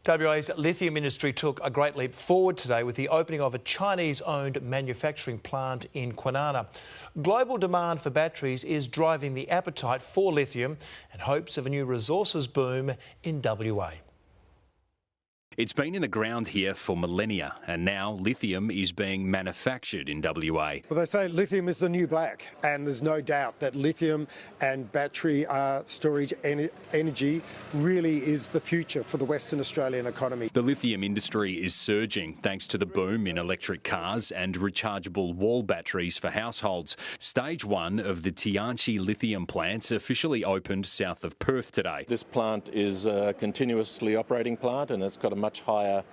WA's lithium industry took a great leap forward today with the opening of a Chinese-owned manufacturing plant in Kwinana. Global demand for batteries is driving the appetite for lithium and hopes of a new resources boom in WA. It's been in the ground here for millennia, and now lithium is being manufactured in WA. Well, they say lithium is the new black, and there's no doubt that lithium and battery storage energy really is the future for the Western Australian economy. The lithium industry is surging thanks to the boom in electric cars and rechargeable wall batteries for households. Stage 1 of the Tianqi lithium plant officially opened south of Perth today. This plant is a continuously operating plant, and it's got a much higher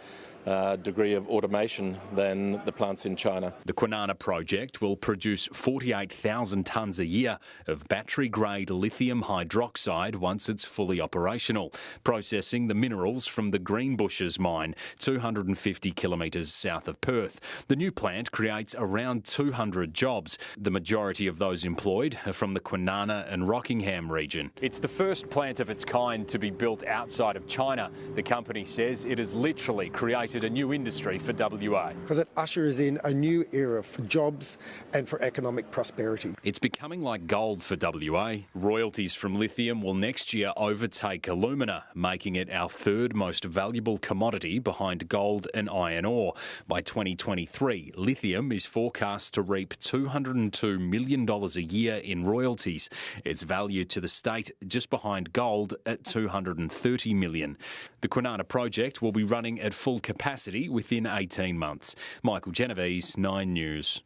degree of automation than the plants in China. The Kwinana project will produce 48,000 tonnes a year of battery-grade lithium hydroxide once it's fully operational, processing the minerals from the Greenbushes mine, 250 kilometres south of Perth. The new plant creates around 200 jobs. The majority of those employed are from the Kwinana and Rockingham region. It's the first plant of its kind to be built outside of China. The company says it has literally created a new industry for WA. Because it ushers in a new era for jobs and for economic prosperity. It's becoming like gold for WA. Royalties from lithium will next year overtake alumina, making it our third most valuable commodity behind gold and iron ore. By 2023, lithium is forecast to reap $202 million a year in royalties. It's valued to the state just behind gold at $230 million. The Kwinana project will be running at full capacity within 18 months. Michael Genovese, 9 News.